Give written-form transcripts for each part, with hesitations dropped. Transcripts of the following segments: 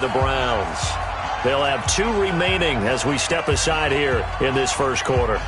The Browns. They'll have 2 remaining as we step aside here in this first quarter.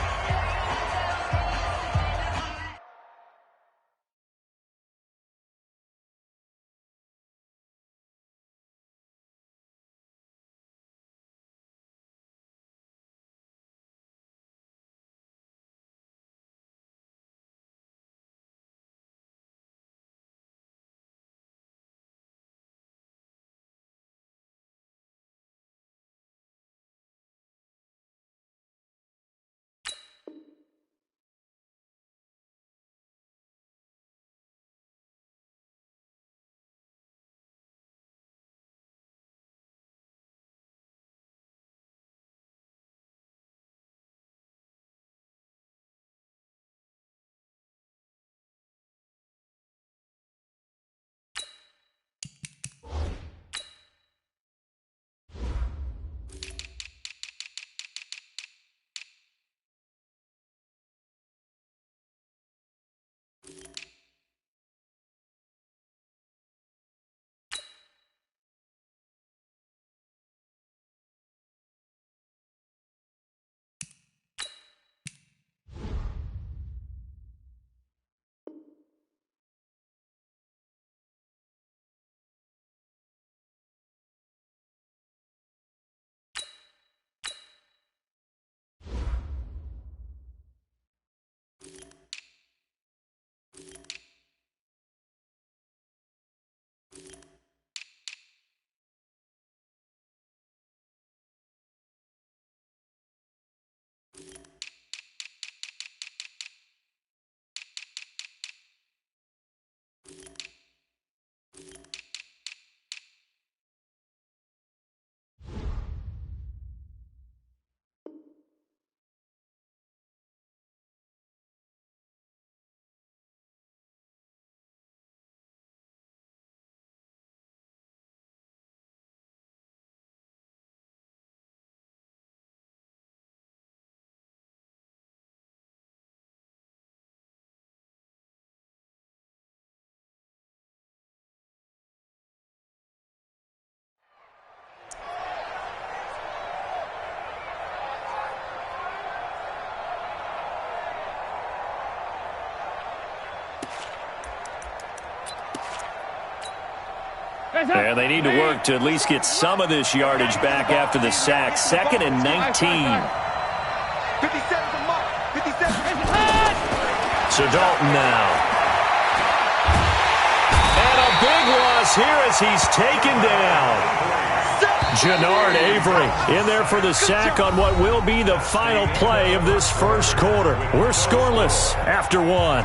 And they need to work to at least get some of this yardage back after the sack. 2nd and 19. 57's a mark. 57. So Dalton now. And a big loss here as he's taken down. Jannard Avery in there for the sack on what will be the final play of this first quarter. We're scoreless after 1.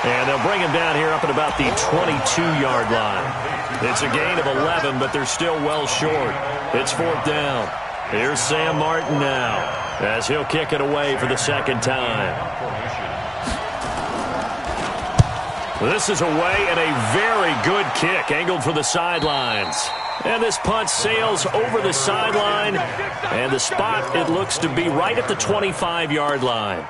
And they'll bring him down here up at about the 22-yard line. It's a gain of 11, but they're still well short. It's 4th down. Here's Sam Martin now as he'll kick it away for the 2nd time. This is away and a very good kick angled for the sidelines. And this punt sails over the sideline. And the spot, it looks to be right at the 25-yard line.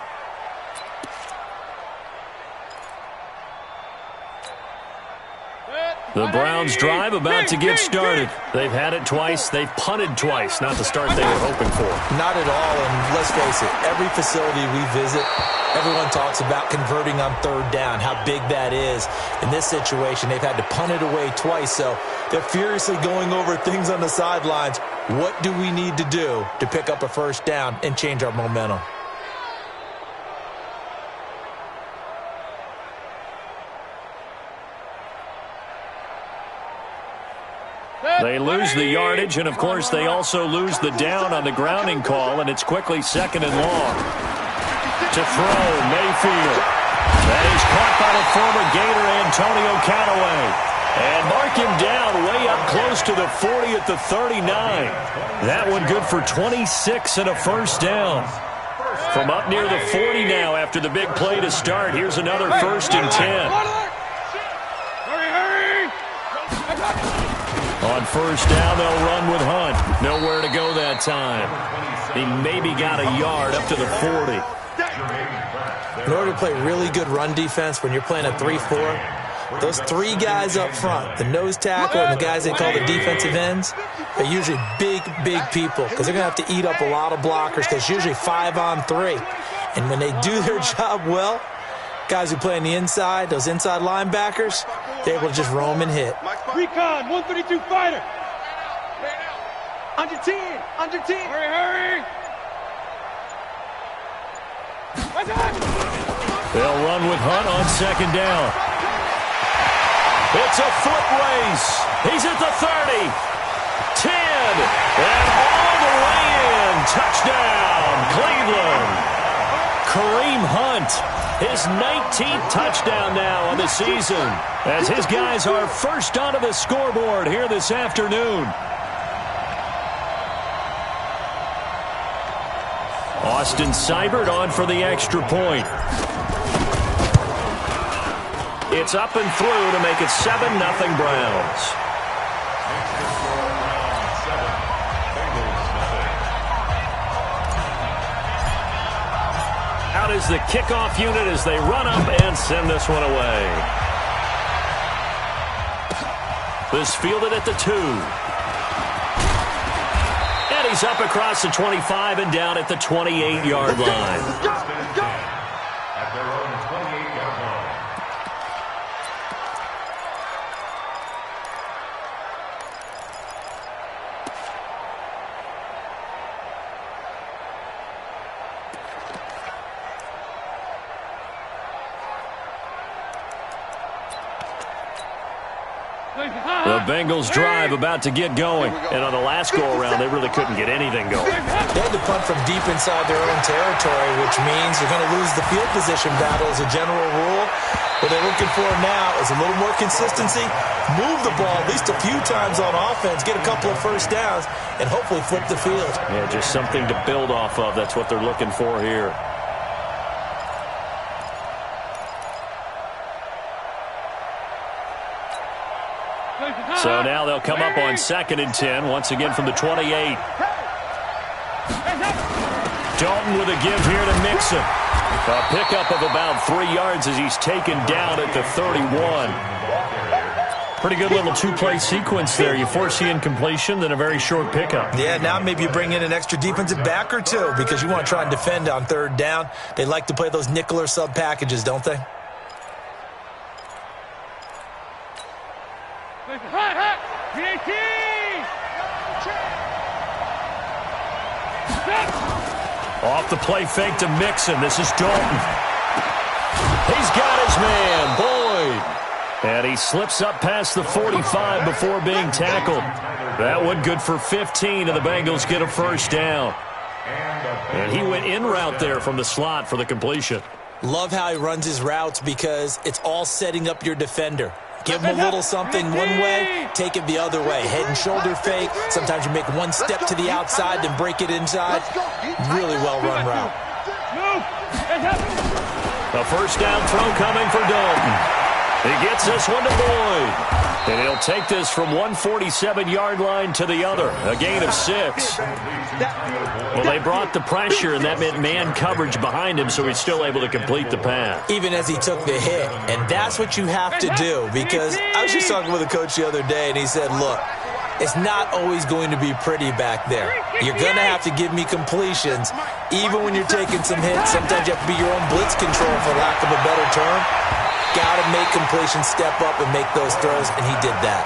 The Browns drive about to get started. They've had it twice. They've punted twice. Not the start they were hoping for. Not at all, and let's face it, every facility we visit, everyone talks about converting on 3rd down, how big that is. In this situation, they've had to punt it away twice, so they're furiously going over things on the sidelines. What do we need to do to pick up a 1st down and change our momentum? They lose the yardage, and, of course, they also lose the down on the grounding call, and it's quickly 2nd and long. To throw, Mayfield. That is caught by the former Gator, Antonio Callaway. And mark him down way up close to the 40 at the 39. That one good for 26 and a first down. From up near the 40 now after the big play to start. Here's another 1st and 10. On 1st down, they'll run with Hunt. Nowhere to go that time. He maybe got a yard up to the 40. In order to play really good run defense when you're playing a 3-4, those 3 guys up front, the nose tackle and the guys they call the defensive ends, they're usually big, big people because they're going to have to eat up a lot of blockers because it's usually 5 on 3. And when they do their job well, guys who play on the inside, those inside linebackers, they're able to just roam and hit. Recon, 132 fighter. Under 10, under 10. Hurry. They'll run with Hunt on 2nd down. It's a foot race. He's at the 30, 10, and all the way in. Touchdown, Cleveland. Kareem Hunt, his 19th touchdown now on the season, as his guys are first onto the scoreboard here this afternoon. Austin Seibert on for the extra point. It's up and through to make it 7-0 Browns. Out is the kickoff unit as they run up and send this one away. This fielded at the 2. And he's up across the 25 and down at the 28-yard line. At their own 28-yard line. The Bengals drive about to get going. And on the last go-around, they really couldn't get anything going. They had to punt from deep inside their own territory, which means you're going to lose the field position battle as a general rule. What they're looking for now is a little more consistency, move the ball at least a few times on offense, get a couple of first downs, and hopefully flip the field. Yeah, just something to build off of. That's what they're looking for here. So now they'll come up on 2nd and 10, once again from the 28. Dalton with a give here to Mixon. A pickup of about 3 yards as he's taken down at the 31. Pretty good little 2-play sequence there. You force the incompletion, then a very short pickup. Yeah, now maybe you bring in an extra defensive back or 2 because you want to try and defend on 3rd down. They like to play those nickel or sub packages, don't they? Off the play fake to Mixon. This is Dalton. He's got his man, Boyd. And he slips up past the 45 before being tackled. That one good for 15, and the Bengals get a first down. And he went in route there from the slot for the completion. Love how he runs his routes because it's all setting up your defender. Give him a little something one way, take it the other way. Head and shoulder fake. Sometimes you make one step to the outside, then break it inside. Really well-run route. A first down throw coming for Dalton. He gets this one to Boyd. And he'll take this from 147-yard line to the other. A gain of 6. Well, they brought the pressure, and that meant man coverage behind him, so he's still able to complete the pass. Even as he took the hit. And that's what you have to do, because I was just talking with a coach the other day, and he said, look, it's not always going to be pretty back there. You're going to have to give me completions, even when you're taking some hits. Sometimes you have to be your own blitz control, for lack of a better term. Got to make completions, step up, and make those throws, and he did that.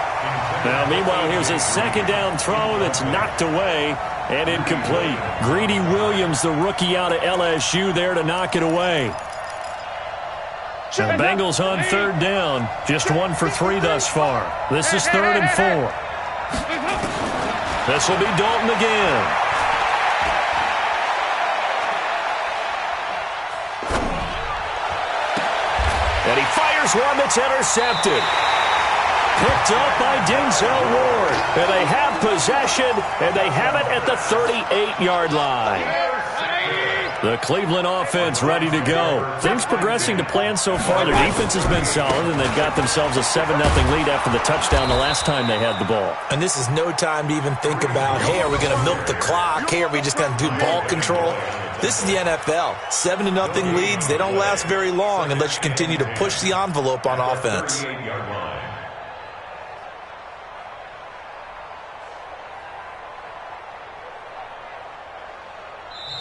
Now, meanwhile, here's a 2nd down throw that's knocked away and incomplete. Greedy Williams, the rookie out of LSU, there to knock it away. And the Bengals on 3rd down, just 1 for 3 thus far. This is 3rd and 4. This will be Dalton again. And he fires one that's intercepted. picked up by Denzel Ward. And they have possession, and they have it at the 38-yard line. The Cleveland offense ready to go. Things progressing to plan so far. Their defense has been solid, and they've got themselves a 7-0 lead after the touchdown the last time they had the ball. And this is no time to even think about, hey, are we going to milk the clock? Hey, are we just going to do ball control? This is the NFL. 7-0 leads, they don't last very long unless you continue to push the envelope on offense.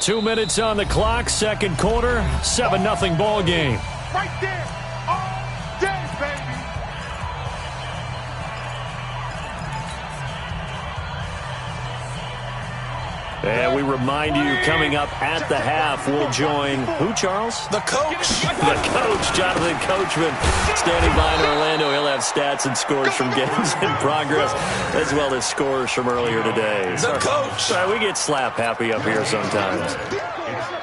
2 minutes on the clock, second quarter, 7-0 ball game. Right there, all day, baby. And we remind you, coming up at the half, we'll join who, Charles? The coach. The coach, Jonathan Coachman, standing by in Orlando. He'll have stats and scores from games in progress, as well as scores from earlier today. The coach. Sorry, we get slap happy up here sometimes.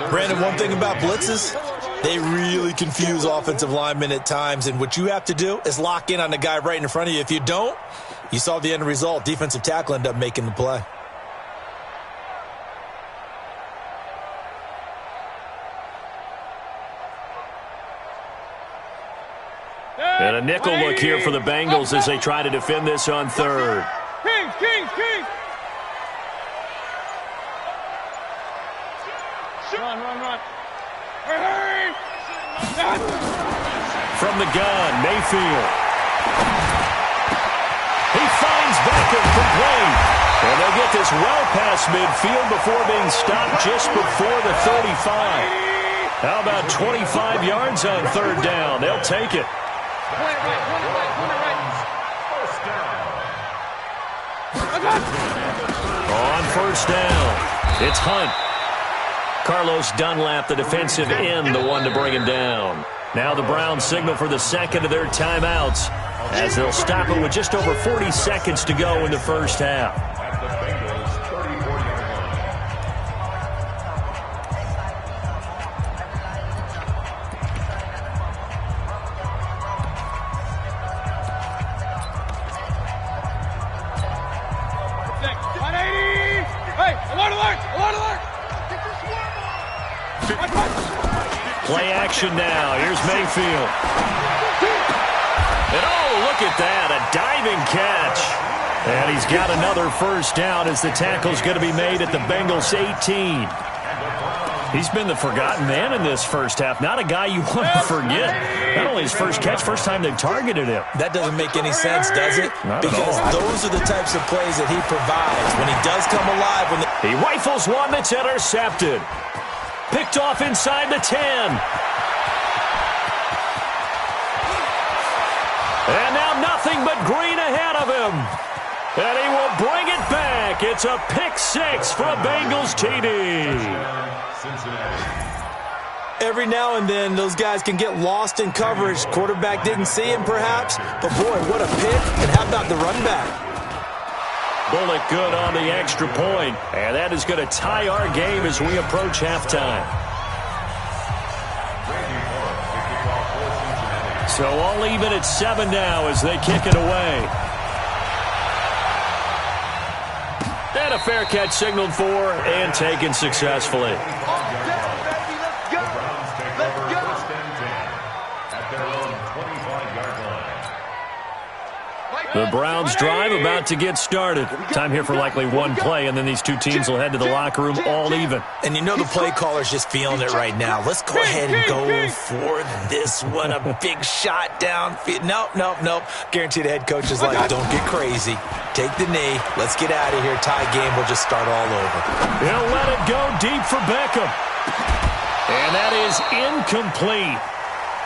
Brandon, one thing about blitzes, they really confuse offensive linemen at times, and what you have to do is lock in on the guy right in front of you. If you don't, you saw the end result. Defensive tackle ended up making the play. And a nickel look here for the Bengals as they try to defend this on third. Kings, Kings, Kings. Run, run, run. Hurry! From the gun, Mayfield. He finds Beckham complete. And they'll get this well past midfield before being stopped just before the 35. How about 25 yards on third down? They'll take it. Point it right, point it right, point it right. On first down, it's Hunt. Carlos Dunlap, the defensive end, the one to bring him down. Now the Browns signal for the second of their timeouts as they'll stop it with just over 40 seconds to go in the first half. At the Bengals' 34-yard line. Play action now. Here's Mayfield. And oh, look at that, a diving catch. And he's got another first down as the tackle's going to be made at the Bengals 18. He's been the forgotten man in this first half. Not a guy you want to forget. Not only his first catch, first time they've targeted him. That doesn't make any sense, does it? Not because at all. those are the types of plays that he provides. When he does come alive. He rifles one that's intercepted. Picked off inside the 10. And now nothing but green ahead of him. And he will bring it back. It's a pick six for a Bengals TD. Every now and then, those guys can get lost in coverage. Quarterback didn't see him, perhaps. But, boy, what a pick. And how about the run back? Bullet good on the extra point. And that is going to tie our game as we approach halftime. So all even at 7 now as they kick it away. And a fair catch signaled for and taken successfully. The Browns drive about to get started. Time here for likely one play, and then these two teams will head to the locker room all even. And you know the play caller's just feeling it right now. Let's go ahead and go for this one. A big shot downfield. Nope. Guarantee the head coach is like, don't get crazy. Take the knee. Let's get out of here. Tie game will just start all over. He'll let it go deep for Beckham. And that is incomplete.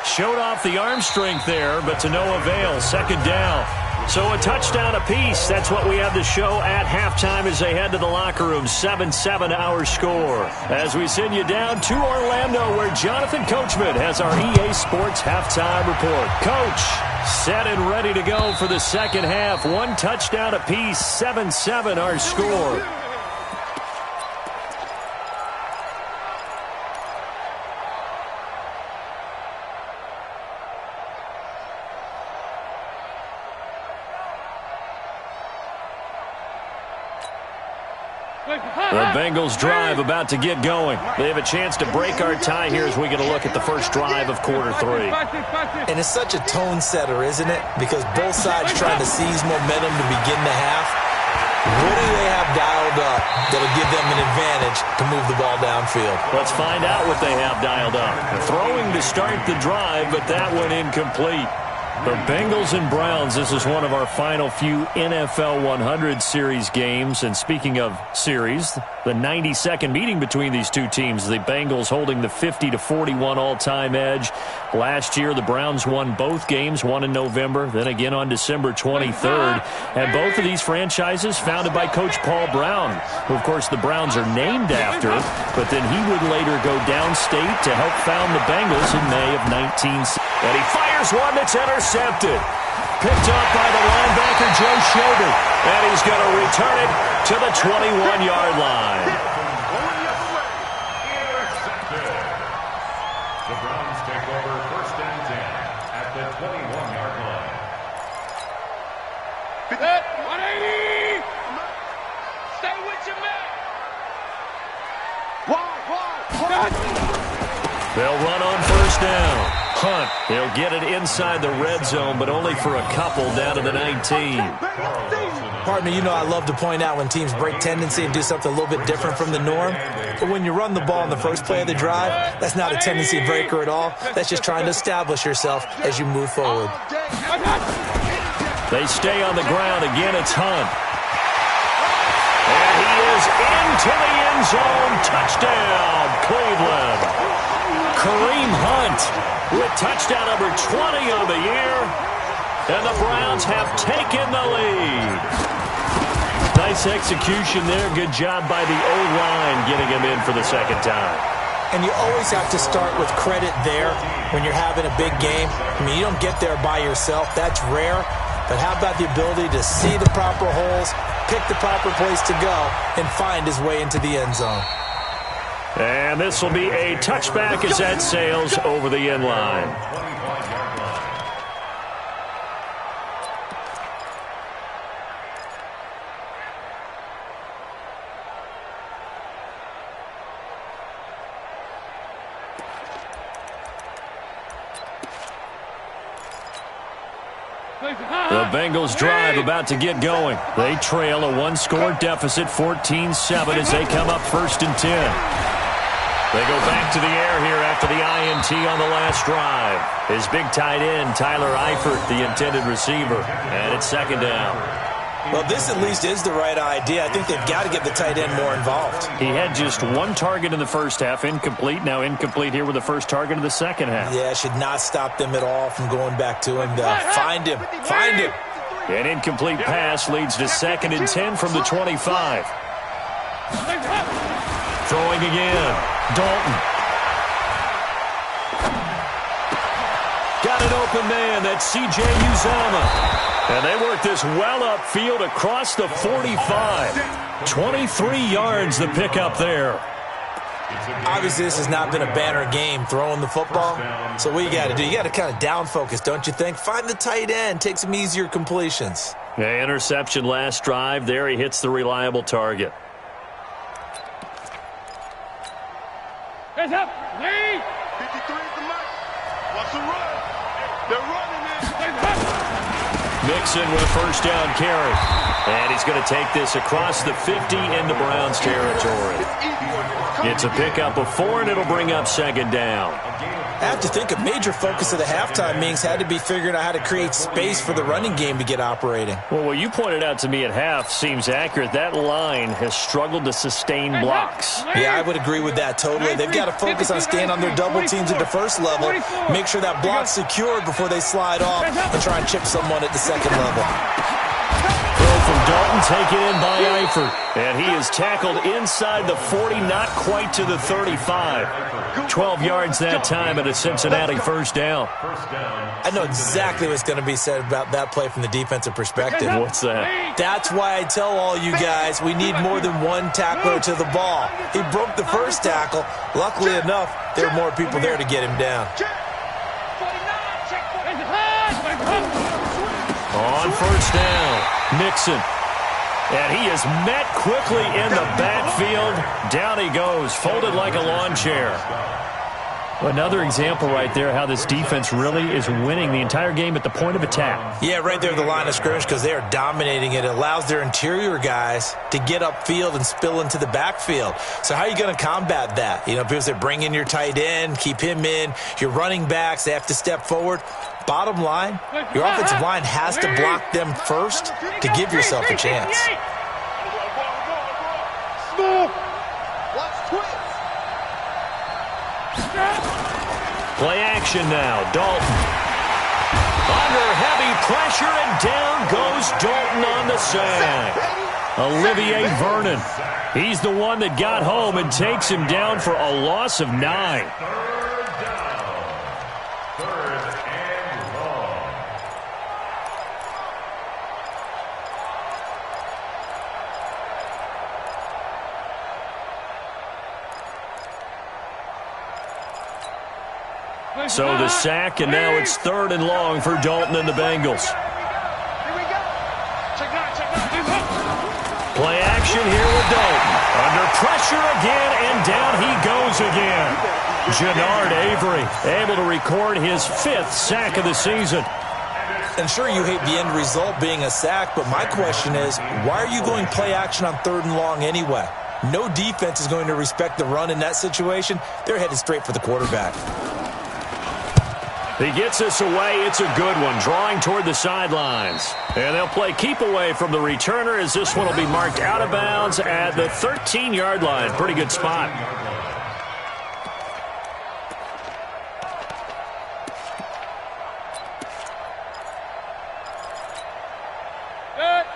Showed off the arm strength there, but to no avail. Second down. So a touchdown apiece. That's what we have to show at halftime as they head to the locker room. 7-7 our score. As we send you down to Orlando where Jonathan Coachman has our EA Sports halftime report. Coach, set and ready to go for the second half. One touchdown apiece. 7-7 our score. The Bengals drive about to get going. They have a chance to break our tie here as we get a look at the first drive of quarter 3. And it's such a tone setter, isn't it? Because both sides trying to seize momentum to begin the half. What do they have dialed up that'll give them an advantage to move the ball downfield? Let's find out what they have dialed up. Throwing to start the drive, but that one incomplete. The Bengals and Browns, this is one of our final few NFL 100 series games. And speaking of series, the 92nd meeting between these two teams. The Bengals holding the 50-41 all-time edge. Last year, the Browns won both games, one in November, then again on December 23rd. And both of these franchises founded by Coach Paul Brown, who, of course, the Browns are named after. But then he would later go downstate to help found the Bengals in May of 1960. And he fires one that's intercepted. Picked up by the linebacker, Joe Schobert. And he's going to return it to the 21-yard line. Intercepted. The Browns take over 1st and 10 at the 21-yard line. 180! Stay with your man! They'll run on 1st down. Hunt, he'll get it inside the red zone, but only for a couple down to the 19. Partner, you know I love to point out when teams break tendency and do something a little bit different from the norm. But when you run the ball in the first play of the drive, that's not a tendency breaker at all. That's just trying to establish yourself as you move forward. They stay on the ground. Again, it's Hunt. And he is into the end zone. Touchdown, Cleveland. Kareem Hunt with touchdown number 20 on the year. And the Browns have taken the lead. Nice execution there. Good job by the O-line getting him in for the second time. And you always have to start with credit there when you're having a big game. I mean, you don't get there by yourself. That's rare. But how about the ability to see the proper holes, pick the proper place to go, and find his way into the end zone? And this will be a touchback as that sails over the end line. The Bengals drive about to get going. They trail a one-score deficit, 14-7, as they come up 1st and 10. They go back to the air here after the INT on the last drive. His big tight end, Tyler Eifert, the intended receiver. And it's 2nd down. Well, this at least is the right idea. I think they've got to get the tight end more involved. He had just one target in the first half, incomplete. Now incomplete here with the first target of the second half. Yeah, should not stop them at all from going back to him. Find him. Find him. An incomplete pass leads to 2nd and 10 from the 25. Throwing again. Dalton. Got an open man. That's C.J. Uzomah. And they work this well upfield across the 45. 23 yards the pickup there. Obviously, this has not been a banner game throwing the football. So what you got to do, you got to kind of down focus, don't you think? Find the tight end. Take some easier completions. Yeah, interception last drive. There he hits the reliable target. Hands up! Lead! 53 at the mic. What's the run? They're running it. Mixon with a 1st down carry. And he's going to take this across the 50 into Browns territory. It's a pickup of 4, and it'll bring up 2nd down. I have to think a major focus of the halftime meetings had to be figuring out how to create space for the running game to get operating. Well, what you pointed out to me at half seems accurate. That line has struggled to sustain blocks. Yeah, I would agree with that totally. They've got to focus on staying on their double teams at the first level, make sure that block's secured before they slide off, and try and chip someone at the second level. Throw from Dalton, taken in by Eifert. And he is tackled inside the 40, not quite to the 35. 12 yards that time at a Cincinnati 1st down. I know exactly what's going to be said about that play from the defensive perspective. What's that? That's why I tell all you guys we need more than one tackler to the ball. He broke the first tackle. Luckily enough, there were more people there to get him down. On 1st down, Mixon. And he is met quickly in the backfield. Down he goes, folded like a lawn chair. Another example right there how this defense really is winning the entire game at the point of attack. Yeah, right there at the line of scrimmage because they are dominating it. It allows their interior guys to get upfield and spill into the backfield. So how are you going to combat that? You know, people say bring in your tight end, keep him in. Your running backs, they have to step forward. Bottom line, your offensive line has to block them first to give yourself a chance. Play action now. Dalton. Under heavy pressure, and down goes Dalton on the sack. Olivier Vernon. He's the one that got home and takes him down for a loss of 9. Third down. Third and long. So the sack, and now it's 3rd and long for Dalton and the Bengals. Play action here with Dalton. Under pressure again, and down he goes again. Jannard Avery able to record his 5th sack of the season. And sure, you hate the end result being a sack, but my question is, why are you going play action on 3rd and long anyway? No defense is going to respect the run in that situation. They're headed straight for the quarterback. He gets us away. It's a good one, drawing toward the sidelines. And they'll play keep away from the returner as this one will be marked out of bounds at the 13-yard line. Pretty good spot.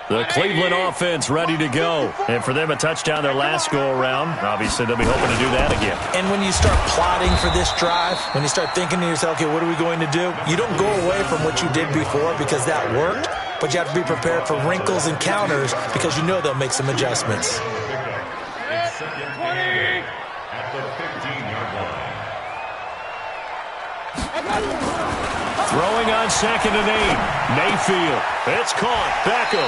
The Cleveland offense ready to go. And for them, a touchdown their last go-around. Obviously, they'll be hoping to do that again. And when you start plotting for this drive, when you start thinking to yourself, okay, what are we going to do? You don't go away from what you did before because that worked, but you have to be prepared for wrinkles and counters because you know they'll make some adjustments. It's second and 8 at the 15-yard line. Throwing on 2nd and 8. Mayfield. It's caught. Beckham.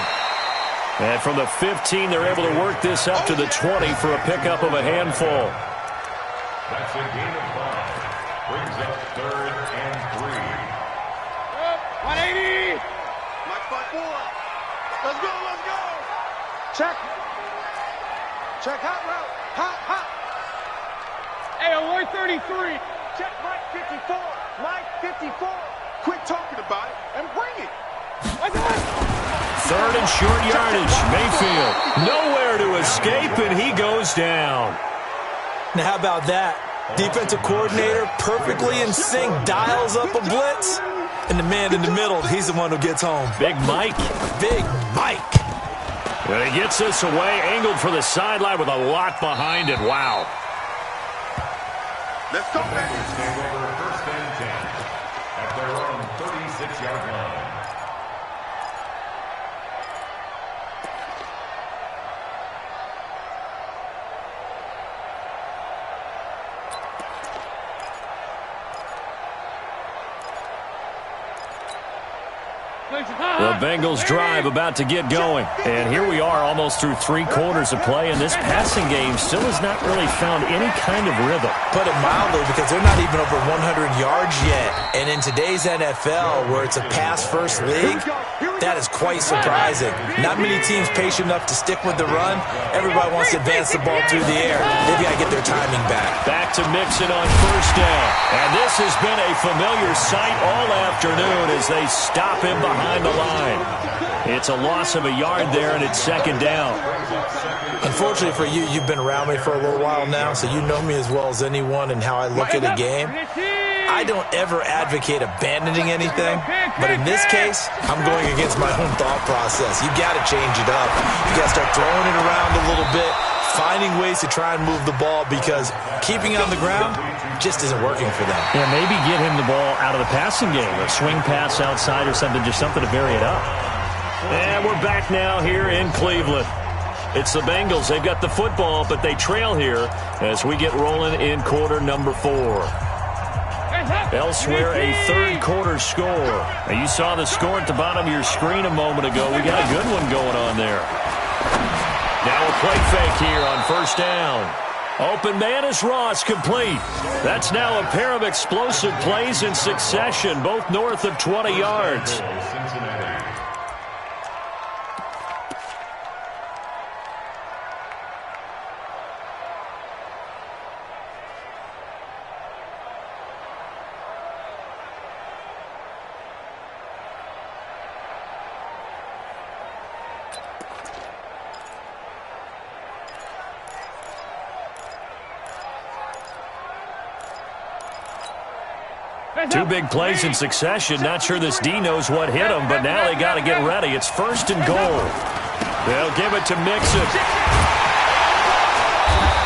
And from the 15, they're able to work this up to the 20 for a pickup of a handful. That's a gain of 5. Brings up 3rd and 3. 180. Mike 5-4. Let's go, let's go. Check. Check hot route. Hot. Hey, award 33. Check Mike 54. Mike 54. Quit talking about it and bring it. 3rd and short yardage. Mayfield nowhere to escape, and he goes down. Now, how about that? Defensive coordinator perfectly in sync, dials up a blitz, and the man in the middle, he's the one who gets home. Big Mike. Big Mike. And he gets this away, angled for the sideline with a lot behind it. Wow. Let's go, baby. Take over 1st and 10 at their own 36-yard line. The Bengals drive about to get going. And here we are almost through 3 quarters of play, and this passing game still has not really found any kind of rhythm. Put it mildly, because they're not even over 100 yards yet. And in today's NFL, where it's a pass-first league, that is quite surprising. Not many teams patient enough to stick with the run. Everybody wants to advance the ball through the air. They've got to get their timing back. Back to Mixon on 1st down. And this has been a familiar sight all afternoon as they stop him behind the line. It's a loss of a yard there, and it's 2nd down. Unfortunately for you, you've been around me for a little while now, so you know me as well as anyone and how I look at a game. I don't ever advocate abandoning anything, but in this case, I'm going against my own thought process. You got to change it up. You got to start throwing it around a little bit, finding ways to try and move the ball, because keeping it on the ground just isn't working for them. Yeah, maybe get him the ball out of the passing game, a swing pass outside or something, just something to vary it up. And we're back now here in Cleveland. It's the Bengals. They've got the football, but they trail here as we get rolling in quarter number 4. Elsewhere, a 3rd quarter score. Now, you saw the score at the bottom of your screen a moment ago. We got a good one going on there. Now a play fake here on first down. Open man is Ross, complete. That's now a pair of explosive plays in succession, both north of 20 yards. Two big plays in succession. Not sure this D knows what hit him, but now they got to get ready. It's first and goal. They'll give it to Mixon.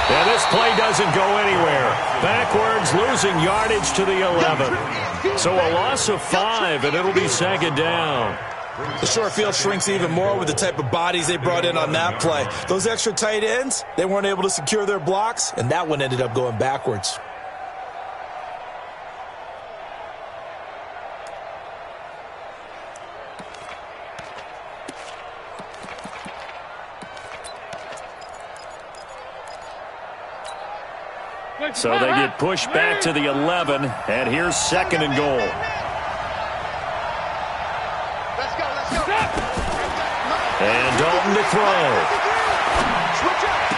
And this play doesn't go anywhere. Backwards, losing yardage to the 11. So a loss of 5, and it'll be second down. The short field shrinks even more with the type of bodies they brought in on that play. Those extra tight ends, they weren't able to secure their blocks, and that one ended up going backwards. So they get pushed back to the 11, and here's second and goal. Let's go, let's go. And Dalton to throw. Switch up.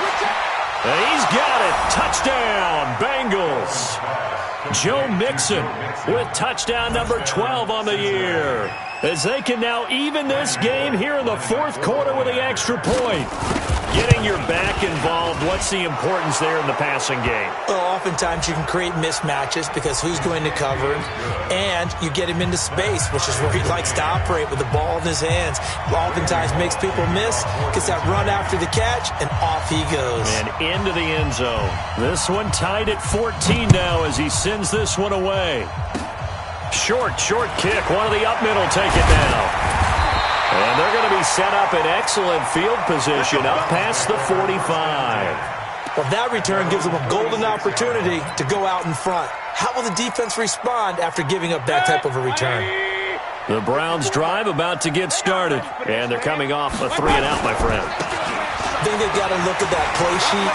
And he's got it. Touchdown, Bengals. Joe Mixon with touchdown number 12 on the year, as they can now even this game here in the fourth quarter with the extra point. Getting your back involved, what's the importance there in the passing game? Well, oftentimes you can create mismatches because who's going to cover him, and you get him into space, which is where he likes to operate with the ball in his hands. Oftentimes makes people miss, gets that run after the catch, and off he goes. And into the end zone. This one tied at 14 now as he sends this one away. Short kick. One of the up middle take it now. And they're going to be set up in excellent field position up past the 45. Well, that return gives them a golden opportunity to go out in front. How will the defense respond after giving up that type of a return? The Browns drive about to get started, and they're coming off a 3-and-out, my friend. I think they've got to look at that play sheet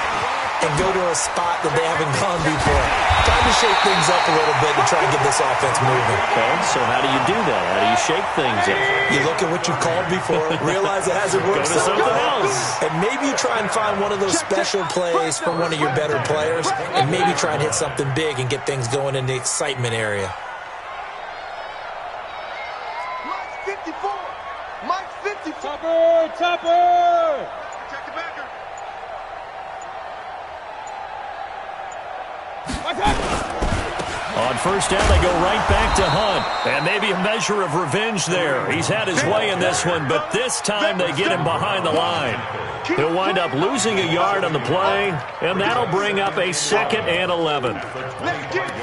and go to a spot that they haven't gone before. Time to shake things up a little bit to try to get this offense moving. Okay, so how do you do that? How do you shake things up? You look at what you've called before, realize it hasn't worked Go to something else. And maybe you try and find one of those special plays from one of your better players, and maybe try and hit something big and get things going in the excitement area. Mike 54. Mike 54. Topper! Check the backer. On first down, they go right back to Hunt. And maybe a measure of revenge there. He's had his way in this one, but this time they get him behind the line. He'll wind up losing a yard on the play, and that'll bring up a 2nd and 11. Let's get it.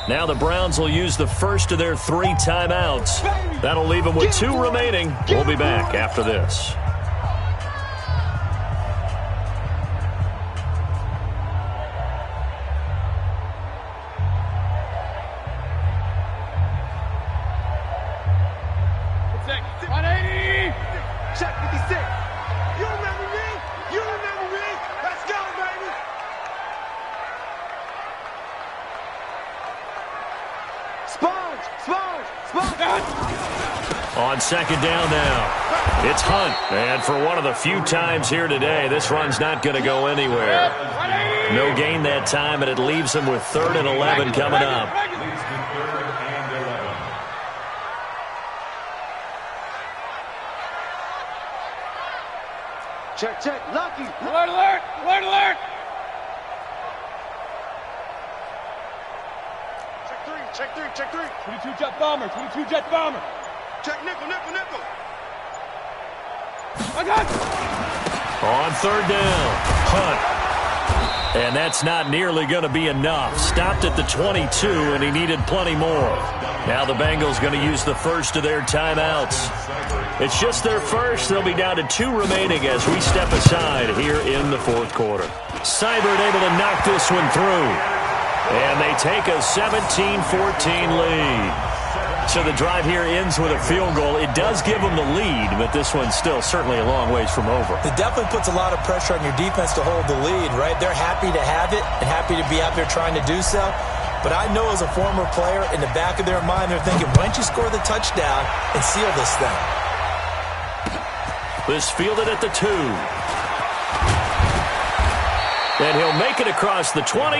Now the Browns will use the first of their 3 timeouts. That'll leave them with 2 remaining. We'll be back after this. Check 56. You remember me? You remember me? Let's go, baby. Sponge. On second down now, it's Hunt. And for one of the few times here today, this run's not going to go anywhere. No gain that time, and it leaves them with 3rd and 11 coming up. Check. Lucky. Alert! Check 3. 22 jet bomber. Check nickel. On third down, Hunt. And that's not nearly going to be enough. Stopped at the 22, and he needed plenty more. Now the Bengals going to use the first of their timeouts. It's just their first. They'll be down to 2 remaining as we step aside here in the fourth quarter. Seibert able to knock this one through. And they take a 17-14 lead. So the drive here ends with a field goal. It does give them the lead, but this one's still certainly a long ways from over. It definitely puts a lot of pressure on your defense to hold the lead, right? They're happy to have it and happy to be out there trying to do so. But I know as a former player, in the back of their mind, they're thinking, why don't you score the touchdown and seal this thing? This fielded at the 2. And he'll make it across the 20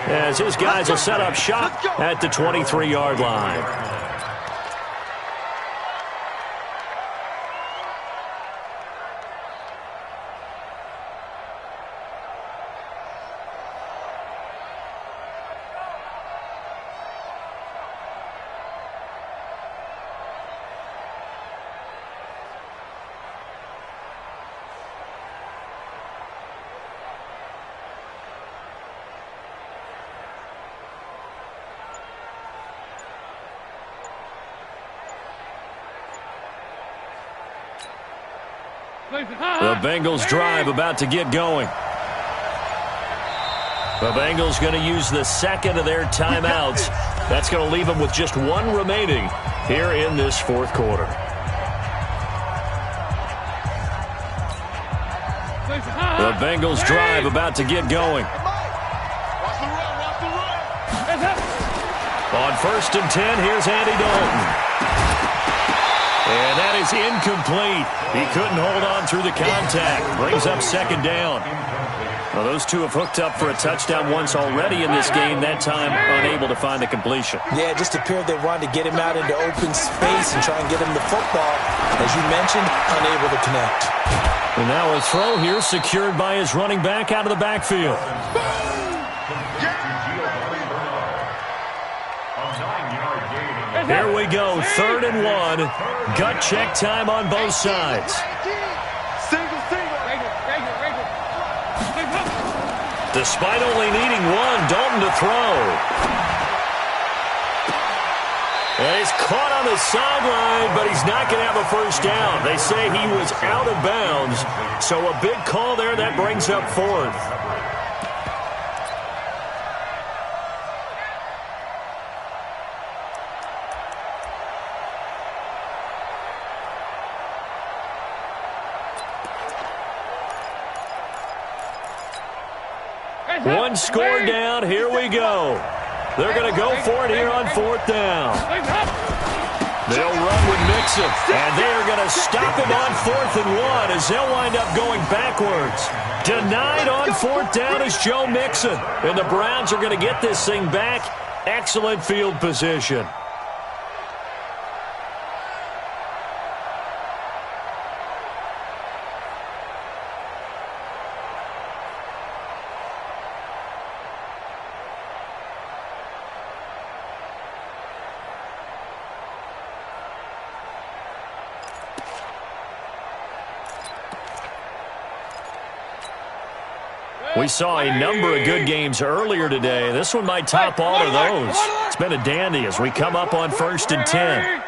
as his guys will set up shop at the 23-yard line. The Bengals drive about to get going. The Bengals going to use the second of their timeouts. That's going to leave them with just 1 remaining here in this fourth quarter. The Bengals drive about to get going. On 1st and 10, here's Andy Dalton. And that is incomplete. He couldn't hold on through the contact. Brings up 2nd down. Well, those two have hooked up for a touchdown once already in this game, that time unable to find the completion. Yeah, it just appeared they wanted to get him out into open space and try and get him the football. As you mentioned, unable to connect. And now a throw here secured by his running back out of the backfield. Here we go, 3rd and 1. Gut check time on both sides. Despite only needing 1, Dalton to throw. And he's caught on the sideline, but he's not going to have a first down. They say he was out of bounds, so a big call there that brings up 4th. One score down, here we go. They're going to go for it here on 4th down. They'll run with Mixon, and they are going to stop him on 4th and 1 as they'll wind up going backwards. Denied on 4th down is Joe Mixon, and the Browns are going to get this thing back. Excellent field position. We saw a number of good games earlier today. This one might top all of those. It's been a dandy as we come up on 1st and 10.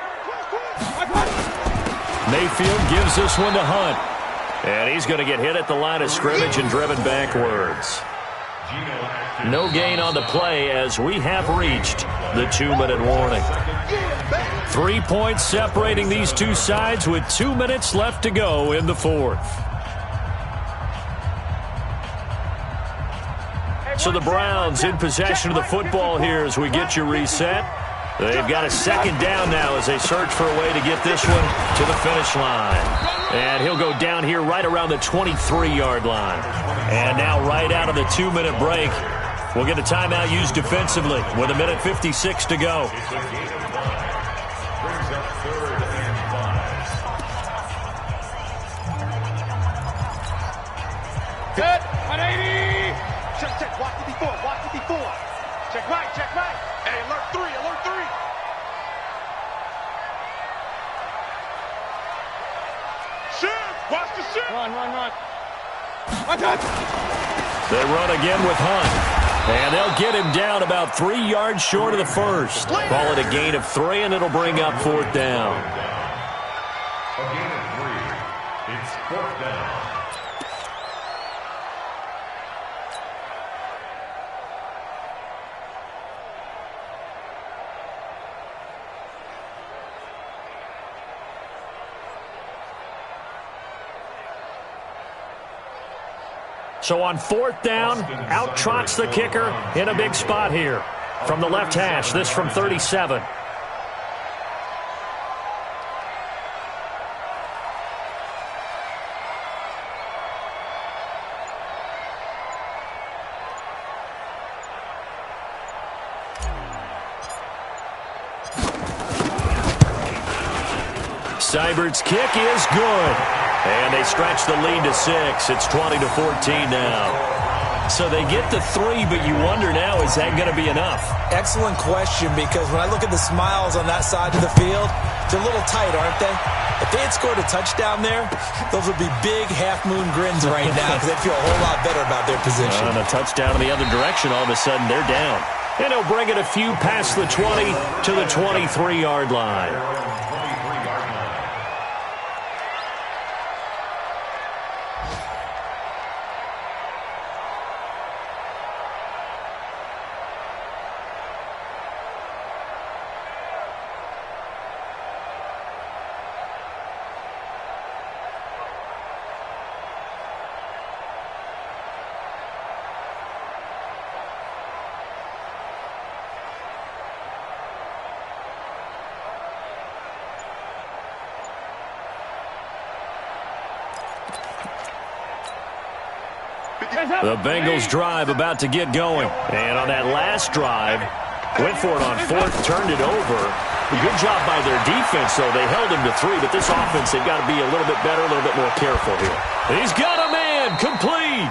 Mayfield gives this one to Hunt. And he's going to get hit at the line of scrimmage and driven backwards. No gain on the play as we have reached the 2-minute warning. 3 points separating these two sides with 2 minutes left to go in the fourth. So the Browns in possession of the football here as we get you reset. They've got a 2nd down now as they search for a way to get this one to the finish line. And he'll go down here right around the 23-yard line. And now right out of the 2-minute break, we'll get a timeout used defensively with 1:56 to go. Good. 180. Check. Watch it before. Check right. Hey, alert 3. Shift. Watch the shift. Run. They run again with Hunt. And they'll get him down about 3 yards short of the first. Call it a gain of 3, and it'll bring up 4th down. A gain of 3. It's 4th down. So on 4th down, out trots the kicker in a big spot here. From the left hash, this from 37. Seibert's kick is good. And they stretch the lead to 6. It's 20-14 now. So they get to 3, but you wonder now, is that going to be enough? Excellent question, because when I look at the smiles on that side of the field, they're a little tight, aren't they? If they had scored a touchdown there, those would be big half-moon grins right now, because they'd feel a whole lot better about their position. And a touchdown in the other direction, all of a sudden they're down. And he'll bring it a few past the 20 to the 23-yard line. The Bengals drive about to get going. And on that last drive, went for it on 4th, turned it over. Good job by their defense, though. They held him to 3, but this offense, they've got to be a little bit better, a little bit more careful here. He's got a man, complete.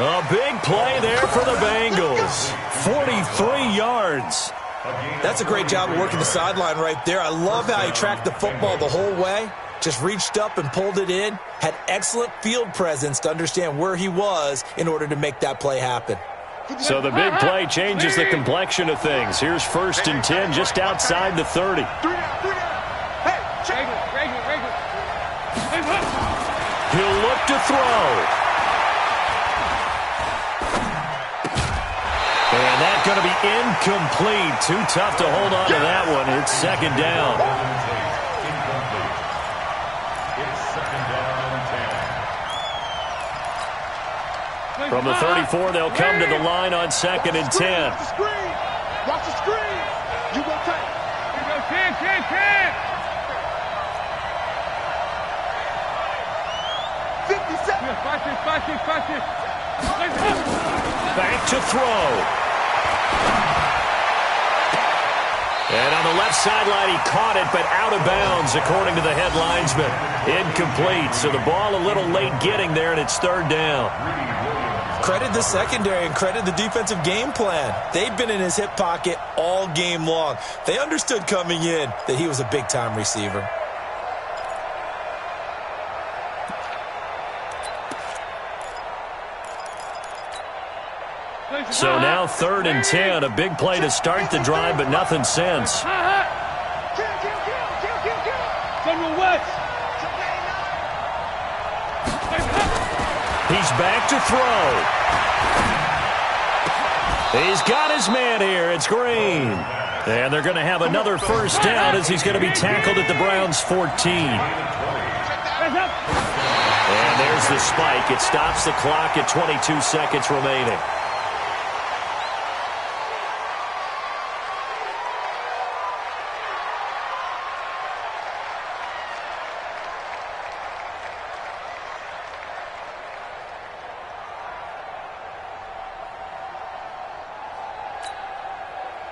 A big play there for the Bengals. 43 yards. That's a great job of working the sideline right there. I love how he tracked the football the whole way. Just reached up and pulled it in. Had excellent field presence to understand where he was in order to make that play happen. So the big play changes the complexion of things. Here's 1st and 10 just outside the 30. He'll look to throw. And that's going to be incomplete. Too tough to hold on to that one. It's 2nd down. From the 34, they'll come to the line on 2nd and 10. Watch the screen. Watch the screen. You go take. You go 10. 50 seconds. Back to throw. And on the left sideline, he caught it, but out of bounds, according to the head linesman. Incomplete. So the ball a little late getting there, and it's 3rd down. Credit the secondary and credit the defensive game plan. They've been in his hip pocket all game long. They understood coming in that he was a big-time receiver. So now 3rd and 10, a big play to start the drive, but nothing since. He's back to throw. He's got his man here. It's Green. And they're going to have another 1st down as he's going to be tackled at the Browns' 14. And there's the spike. It stops the clock at 22 seconds remaining.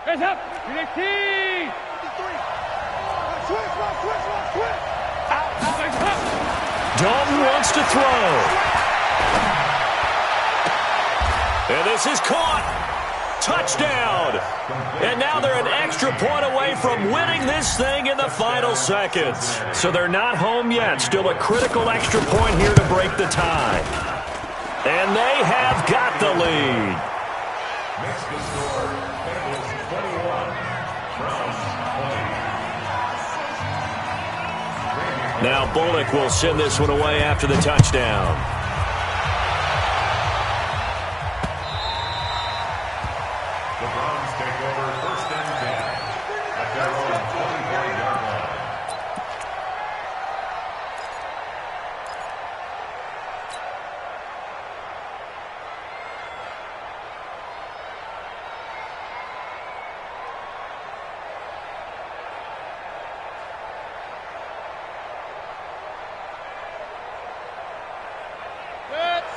Hands up. Unit T. Dalton wants to throw. And this is caught. Touchdown. And now they're an extra point away from winning this thing in the final seconds. So they're not home yet. Still a critical extra point here to break the tie. And they have got the lead. Makes the score. Bengals 21, Browns 20. Now Bullock will send this one away after the touchdown. The Browns take over first and 10 at their own 24-yard line.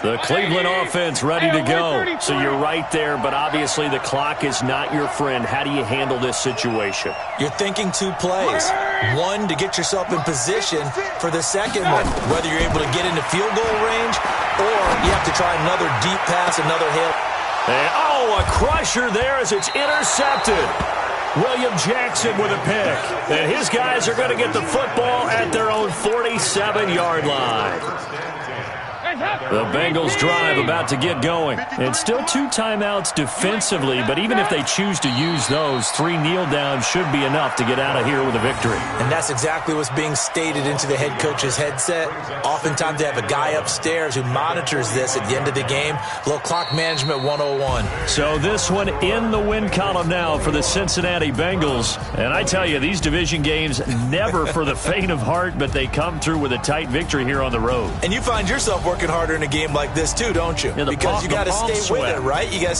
The Cleveland offense ready to go. So you're right there, but obviously the clock is not your friend. How do you handle this situation? You're thinking two plays. One, to get yourself in position for the second one, whether you're able to get into field goal range or you have to try another deep pass, another hit. And, a crusher there as it's intercepted. William Jackson with a pick. And his guys are going to get the football at their own 47-yard line. The Bengals drive about to get going. And still 2 timeouts defensively, but even if they choose to use those, 3 kneel downs should be enough to get out of here with a victory. And that's exactly what's being stated into the head coach's headset. Oftentimes they have a guy upstairs who monitors this at the end of the game. A little clock management 101. So this one in the win column now for the Cincinnati Bengals. And I tell you, these division games never for the faint of heart, but they come through with a tight victory here on the road. And you find yourself working harder in a game like this too, don't you? Yeah, because you got to stay with it, right? You got